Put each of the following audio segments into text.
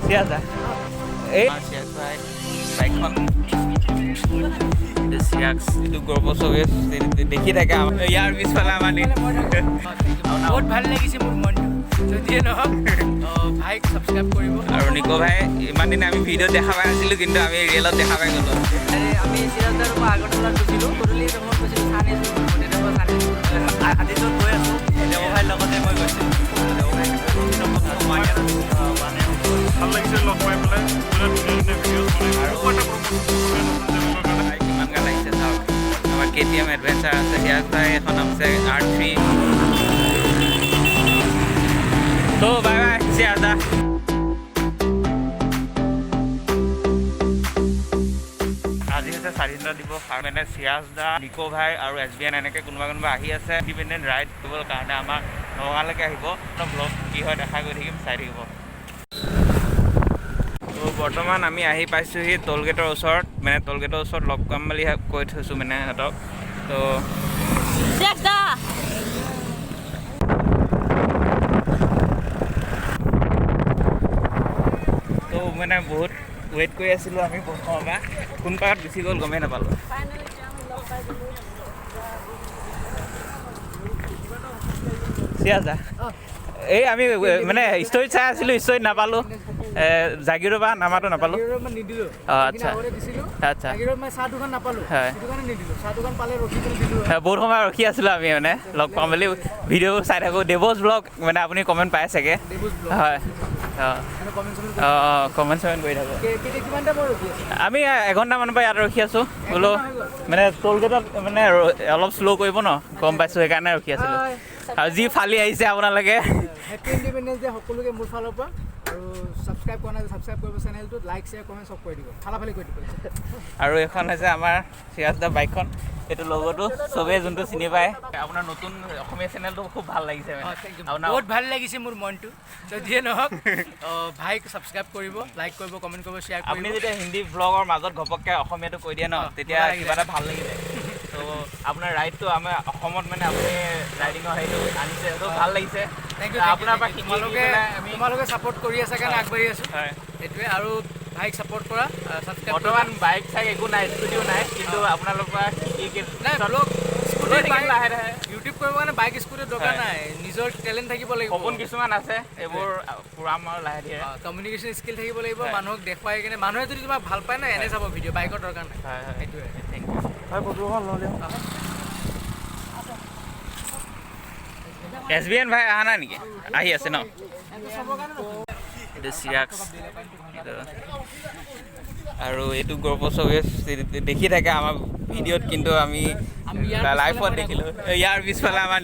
Sirax বাইকখন Sirax itu GoPRO service দেখি থাকে ইয়াৰ পিছফালে মানে বহুত ভাল লাগিছে মোৰ মনটো যদিয়ে নহওক ভাইক সাবস্ক্ৰাইব কৰিব আৰু নিকো ভাই ইমান দিন আমি ভিডিও দেখা পাই আছিলো কিন্তু আমি ৰিয়েলত দেখা পাই গলো আমি Siraxৰ পৰা আগত গৈছিলো গধূলি সময়ত গৈছিলো সানি আজিতো গৈ আছো দেৱ ভাইৰ লগতে মই গৈছিলো দেৱ ভাই ভাল লাগিছে লগ পাই পেলাই ভিডিঅ' কিমান গান লাগিছে চাওক আমাৰ KTM এডভেঞ্চাৰ আছে Sirax ভাই এখন আছে R3 তো বাই বাই Sirax দা আজি হৈছে স্বাধীনতা দিৱস আৰু মানে Sirax দা নিকো ভাই আৰু SBN এনেকৈ কোনোবা আহি আছে ইণ্ডিপেণ্ডেণ্ট ৰাইড কৰিবৰ কাৰণে আমাৰ নগাঁৱলৈকে আহিব ব্লগ কি হয় দেখা গৈ থাকিম চাই থাকিব তো বৰ্তমান আমি আহি পাইছোঁহি টোলগেটৰ ওচৰত মানে টোলগেটৰ ওচৰত লগ পাম বুলি কৈ থৈছোঁ মানে সিহঁতক তো মানে বহুত ৱেইট কৰি আছিলোঁ আমি প্ৰথমৰ পৰা কোন পাৰত গুচি গ'ল গমেই নাপালোঁ Sirax দা এই আমি মানে ষ্টৰিত চাই আছিলোঁ ষ্টৰিত নাপালোঁ জাগিৰৰ পৰা নামাটো নাপালোঁ আচ্ছা আচ্ছা বহুত সময় ৰখি আছিলোঁ আমি মানে লগ পাম বুলি ভিডিঅ'বোৰ চাই থাকোঁ দেৱজ ব্লগ মানে আপুনি কমেণ্ট পাই চাগে হয় কমেণ্ট চমেণ্ট কৰি থাকোঁ আমি এঘণ্টামানৰ পৰা ইয়াত ৰখি আছোঁ বোলো মানে টোলগেটত মানে অলপ শ্ল' কৰিব ন গম পাইছোঁ সেইকাৰণে ৰখি আছিলোঁ আৰু যি ফালি আহিছে আপোনালোকে হেপী ইণ্ডিপেণ্ডেন্স ডে সকলোকে মোৰ ফালৰ পৰা আৰু সাবস্ক্ৰাইব কৰা নাই সাবস্ক্ৰাইব কৰিব চেনেলটোত লাইক শ্বেয়াৰ কমেণ্ট সব কৰি দিব ফালাফালি কৰি দিব আৰু এখন হৈছে আমাৰ Sirax দা বাইকখন এইটো লগতো চবেই যোনটো চিনি পায় আপোনাৰ নতুন অসমীয়া চেনেলটো খুব ভাল লাগিছে আপোনাৰ বহুত ভাল লাগিছে মোৰ মনটো যদিয়ে নহওক ভাইক সাবস্ক্ৰাইব কৰিব লাইক কৰিব কমেণ্ট কৰিব শ্বেয়াৰ কৰিব আপুনি যেতিয়া হিন্দী ব্লগৰ মাজত ঘপককৈ অসমীয়াটো কৈ দিয়ে ন তেতিয়া কিবা এটা ভাল লাগি যায় তো আপোনাৰ ৰাইডটো আমাৰ অসমত মানে আপুনি ৰাইডিঙৰ হেৰিটো আনিছে সেইটো ভাল লাগিছে আপোনাৰ পৰা তোমালোকে ছাপোৰ্ট কৰি আছা কাৰণে আগবাঢ়ি আছোঁ হয় সেইটোৱে আৰু ভাইক ছাপোৰ্ট কৰা ছাবস্ক্ৰাইব বৰ্তমান বাইক চাইক একো নাই স্কুটিও নাই কিন্তু আপোনালোকৰ পৰা শিকি নাই ব্লগ লাহে লাহে ইউটিউব কৰিবৰ কাৰণে বাইক স্কুটিৰ দৰকাৰ নাই নিজৰ টেলেণ্ট থাকিব লাগিব সপোন কিছুমান আছে এইবোৰ পূৰাম আৰু লাহে ধীৰে কমিউনিকেশ্যন স্কিল থাকিব লাগিব মানুহক দেখুৱাই কিনে মানুহে যদি তোমাক ভাল পায় না এনে চাব ভিডিঅ' বাইকৰ দৰকাৰ নাই সেইটোৱে থেংক ইউ হয় ফটোখন ল'লে SBN ভাই অহা নাই নেকি আহি আছে ন এইটো Sirax আৰু এইটো GoPRO service দেখি থাকে আমাৰ ভিডিঅ'ত কিন্তু আমি লাইভত দেখিলোঁ ইয়াৰ পিছফালে আমাৰ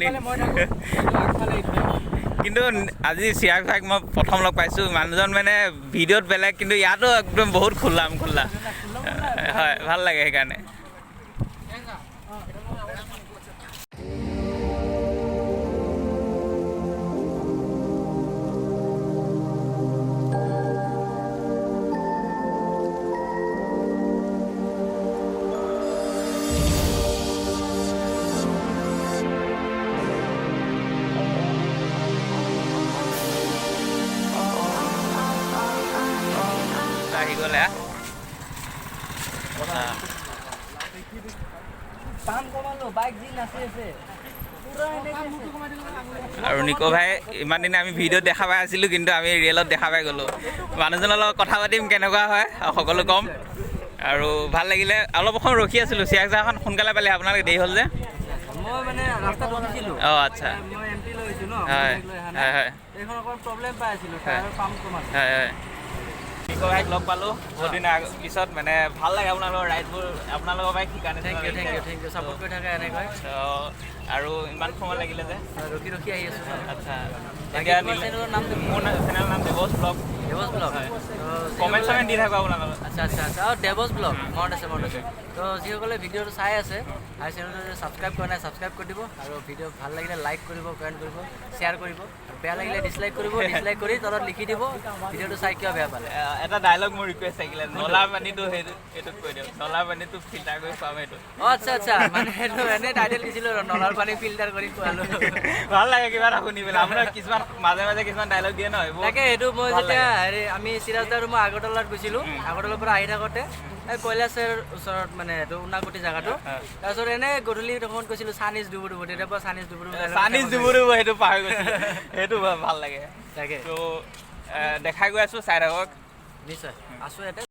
কিন্তু আজি Sirax ভাইক মই প্ৰথম লগ পাইছোঁ মানুহজন মানে ভিডিঅ'ত বেলেগ কিন্তু ইয়াতো একদম বহুত খোলা হয় ভাল লাগে সেইকাৰণে আৰু নিকো ভাই ইমান দিনে আমি ভিডিঅ'ত দেখা পাই আছিলোঁ কিন্তু আমি ৰিয়েলত দেখা পাই গ'লোঁ মানুহজনৰ লগত কথা পাতিম কেনেকুৱা হয় সকলো ক'ম আৰু ভাল লাগিলে অলপ সময় ৰখি আছিলোঁ Sirax এখন সোনকালে পালে আপোনালোকে দেৰি হ'ল যে মই মানে ৰাস্তাত ৰখিছিলোঁ আচ্ছা মই এমপি লৈছোঁ ন হয় এইখন অকণ প্ৰব্লেম পাই আছিলোঁ টায়াৰ পাম্প কম আছে হয় নিকো ভাইক লগ পালোঁ বহুত দিনৰ পিছত মানে ভাল লাগে আপোনালোকৰ ৰাইডবোৰ আপোনালোকৰ বাইক সেইকাৰণে থেংক ইউ ছাপোৰ্ট কৰি থাকে এনেকৈ আৰু ইমান সময় লাগিলে যে ৰখি আহি আছোঁ আচ্ছা এতিয়া মোৰ চেনেলৰ নাম দেৱজ ব্লগ হয় কমেণ্ট চমেণ্ট দি থাকোঁ আপোনালোকক আচ্ছা আচ্ছা আচ্ছা আৰু দেৱজ ব্লগ মনত আছে তো যিসকলে ভিডিঅ'টো চাই আছে আৰু চেনেলটো ছাবস্ক্ৰাইব কৰা নাই ছাবস্ক্ৰাইব কৰি দিব আৰু ভিডিঅ' ভাল লাগিলে লাইক কৰিব কমেণ্ট কৰিব শ্বেয়াৰ কৰিব আৰু বেয়া লাগিলে ডিছলাইক কৰিব ডিছলাইক কৰি তলত লিখি দিব ভিডিঅ'টো চাই কিয় বেয়া পালে এটা ডাইলগ মোৰ ৰিকুৱেষ্ট থাকিলে নলাৰ পানীটো সেইটোত কৈ দিয়ক নলাৰ পানীটো ফিল্টাৰ কৰি খুৱাম সেইটো অঁ আচ্ছা আচ্ছা মানে সেইটো এনেই টাইটেল দিছিলোঁ নলাৰ পানী ফিল্টাৰ কৰি খোৱালোঁ ভাল লাগে কিবা এটা শুনি পেলাই আপোনাৰ কিছুমান মাজে মাজে কিছুমান ডাইলগ দিয়ে নহয় তাকে সেইটো মই যেতিয়া হেৰি আমি চিৰাজ দাৰ মই আগৰতলাত গৈছিলোঁ আগৰতলাৰ পৰা আহি থাকোঁতে এই কৈলাশৰ ওচৰত মানে এইটো উনাকুটি জেগাটো তাৰপিছত এনেই গধূলি সময়ত গৈছিলোঁ চানিজ ডুবু তেতিয়াৰ পৰা চানিজ ডুবু সেইটো পাহৰি গৈছিলোঁ সেইটো ভাল লাগে তাকে তো দেখাই গৈ আছোঁ চাই থাকক নিশ্চয় আছোঁ ইয়াতে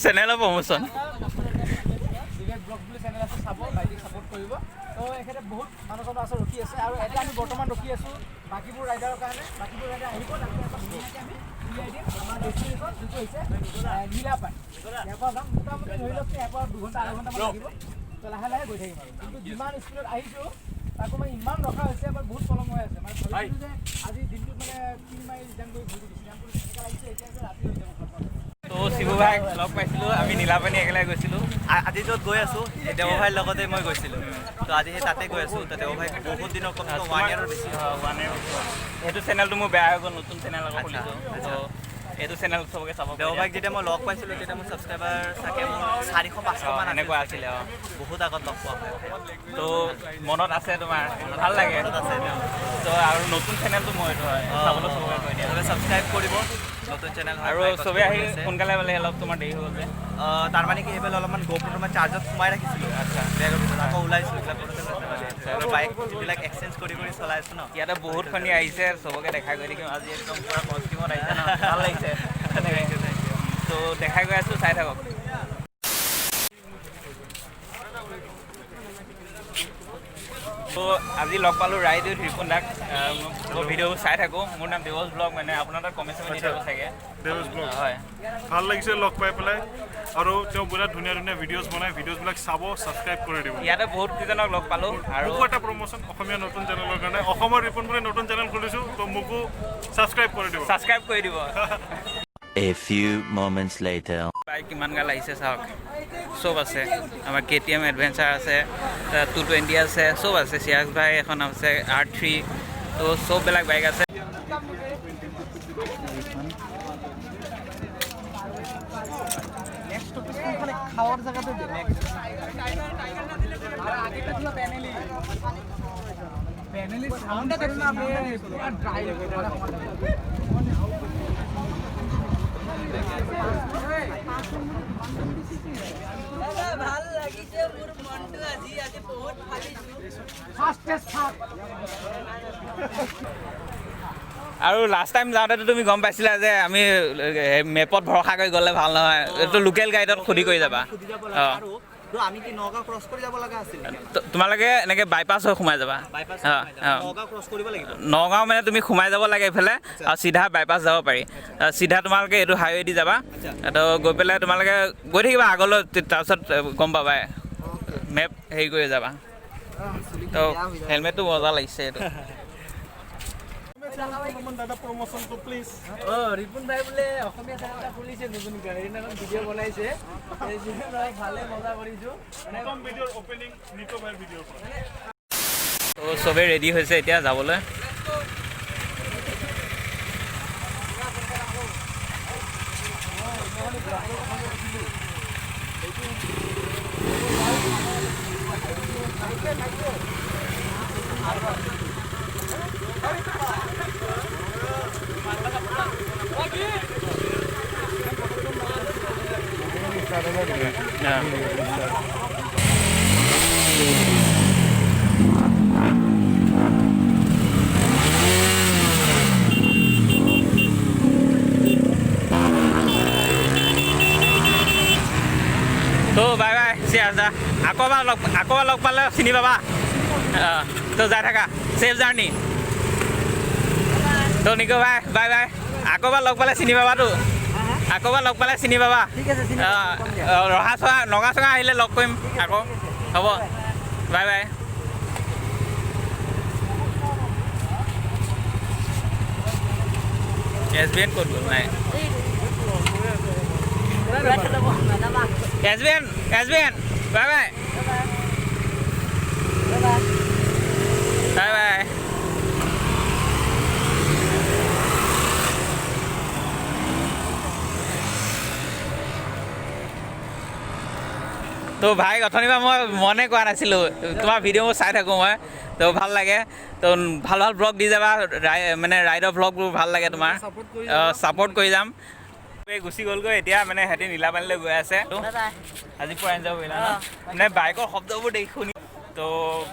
চেনেলৰ প্ৰমোশ্যন ব্লগ বুলি চেনেল আছে চাব বাইক ছাপোৰ্ট কৰিব তো এখেতে বহুত মানুহ আছে ৰখি আছে আৰু এতিয়া আমি বৰ্তমান ৰখি আছোঁ বাকীবোৰ ৰাইডাৰৰ কাৰণে বাকীবোৰ ৰাইডাৰ আহিব ধুনীয়াকৈ আমি উলিয়াই দিম আমাৰ ডেষ্টিনেশ্যন যিটো হৈছে নীলাপানী ইয়াৰ পৰা যাম মোটামুটি ধৰি লওক ইয়াৰ পৰা 2 ঘণ্টা 2.5 ঘণ্টামান লাগিব তো লাহে লাহে গৈ থাকিম আৰু কিন্তু যিমান স্পীডত আহিছোঁ তাকো মানে ইমান ৰখা হৈছে আমাৰ বহুত পলম হৈ আছে মানে ভাবিছিলোঁ যে আজি দিনটোত মানে 3 মাইল ৰিটাৰ্ণ কৰি ঘূৰি দিছোঁ ৰিটাৰ্ণ কৰি এনেকুৱা লাগিছে এতিয়া যে ৰাতি হৈ যাব তো শিবু ভাইক লগ পাইছিলোঁ আমি নীলাপানী একেলগে গৈছিলোঁ আজি য'ত গৈ আছোঁ এই দেৱ ভাইৰ লগতে মই গৈছিলোঁ তো আজি সেই তাতে গৈ আছোঁ তো দেৱ ভাই বহুত দিনৰ কথা 1 ইয়াৰৰ বেছি 1 ইয়াৰ এইটো চেনেলটো মোৰ বেয়া হৈ গ'ল নতুন চেনেল আকৌ খুলিছোঁ তো এইটো চেনেল চবকে চাব দেৱ ভাইক যেতিয়া মই লগ পাইছিলোঁ তেতিয়া মোৰ ছাবস্ক্ৰাইবাৰ চাগে মোৰ 400-500 মান এনেকুৱা আছিলে বহুত আগত লগ পোৱা হয় তো মনত আছে তোমাৰ ভাল লাগে আছে তো আৰু নতুন চেনেলটো মই এইটো হয় চাবলৈ চবকে কৈ দিয়া চবে ছাবস্ক্ৰাইব কৰিব নতুন চেনেল আৰু চবেই আহি সোনকালে বোলে অলপ তোমাৰ দেৰি হৈ গ'ল যে তাৰ মানে কি সেইফালে অলপমান GoPro মই চাৰ্জত সোমাই ৰাখিছিলোঁ আচ্ছা বেগৰ ভিতৰত আকৌ ওলাইছোঁ এইবিলাক বাইক এইবিলাক এক্সচেঞ্জ কৰি চলাই আছোঁ ন ইয়াতে বহুতখিনি আহিছে চবকে দেখাই গৈ থাকিম আজি একদম পুৰা কষ্টিমত আহিছে ন ভাল লাগিছে তো দেখাই গৈ আছোঁ চাই থাকক তো আজি লগ পালোঁ ৰাইডত ৰিপুন দাক ভিডিঅ' চাই থাকোঁ মোৰ নাম দেৱজ ব্লগ মানে আপোনাৰ তাত কমেণ্ট চমেণ্ট দি থাকোঁ চাগে দেৱজ ব্লগ হয় ভাল লাগিছে লগ পাই পেলাই আৰু তেওঁ বিৰাট ধুনীয়া ধুনীয়া ভিডিঅ'জ বনায় ভিডিঅ'জবিলাক চাব ছাবস্ক্ৰাইব কৰি দিব ইয়াতে বহুত কেইজনক লগ পালোঁ আৰু মোকো এটা প্ৰমোশ্যন অসমীয়া নতুন চেনেলৰ কাৰণে অসমৰ ৰিপন বুলি নতুন চেনেল খুলিছোঁ তো মোকো ছাবস্ক্ৰাইব কৰি দিব ছাবস্ক্ৰাইব কৰি দিব A few moments later. Bike কিমান গাল আহিছে চাওক চব আছে আমাৰ KTM এডভেঞ্চাৰ আছে 220 আছে চব আছে চিৰাক্স ভাই এখন আছে R3 তো চববিলাক বাইক আছে খাওয়ার জায়গাতে প্যানেলি সাউন্ডটা দেখুন না আপনি পুরো ড্রাই ভাল লাগিছে মোৰ মনটো আজি বহুত ফালিছো ফাস্টেষ্ট থাক আৰু লাষ্ট টাইম যাওঁতেতো তুমি গম পাইছিলা যে আমি মেপত ভৰসা কৰি গ'লে ভাল নহয় এইটো লোকেল গাইডত সুধি কৰি যাবা অঁ আমি কি নগাঁও ক্ৰছ কৰি যাব লগা আছিল তোমালোকে এনেকৈ বাইপাছ হৈ সোমাই যাবা নগাঁও ক্ৰছ কৰিব লাগিব নগাঁও মানে তুমি সোমাই যাব লাগে এইফালে আৰু চিধা বাইপাছ যাব পাৰি চিধা তোমালোকে এইটো হাইৱে দি যাবা তো গৈ পেলাই তোমালোকে গৈ থাকিবা আগলৈ তাৰপিছত গম পাবা মেপ হেৰি কৰি যাবা তো হেলমেটটো মজা লাগিছে এইটো দাদা প্ৰমোশ্যনটো প্লিজ ৰিপুন ভাই বোলে অসমীয়া চেনেল এটা খুলিছে নতুনকৈ সেইদিনাখন ভিডিঅ' বনাইছে ভালে মজা কৰিছোঁ প্ৰথম ভিডিঅ'ৰ অপেনিং নিটো ভাইৰ ভিডিঅ'ৰ পৰা তো চবেই ৰেডি হৈছে এতিয়া যাবলৈ তো বাই বাই চিৰাজ দা আকৌ এবাৰ লগ পালে চিনি পাবা তো যাই থাকা চেফ জাৰ্ণি তো নিকো ভাই বাই বাই আকৌ এবাৰ লগ পালে চিনি পাবাতো আকৌ এবাৰ লগ পালে চিনি পাবা ৰহা চহা নগা চগা আহিলে লগ কৰিম আকৌ হ'ব বাই বাই SBN ক'ত গ'ল নাই SBN bye bye bye bye তো ভাই অথনিবা মই মনে কৰা নাছিলোঁ তোমাৰ ভিডিঅ' চাই থাকোঁ মই তো ভাল লাগে তো ভাল ভাল ব্লগ দি যাবা মানে ৰাইডৰ ব্লগবোৰ ভাল লাগে তোমাৰ ছাপোৰ্ট কৰি যাম গুচি গ'লগৈ এতিয়া মানে সিহঁতি নীলাপানীলৈ গৈ আছে আজি পুৰা এনজয় কৰিলা ন মানে বাইকৰ শব্দবোৰ দেখি শুনি তো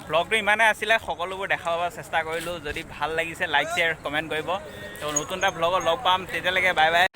ব্লগটো ইমানে আছিলে সকলোবোৰ দেখাব চেষ্টা কৰিলোঁ যদি ভাল লাগিছে লাইক শ্বেয়াৰ কমেণ্ট কৰিব তো নতুন এটা ব্লগত লগ পাম তেতিয়ালৈকে বাই বাই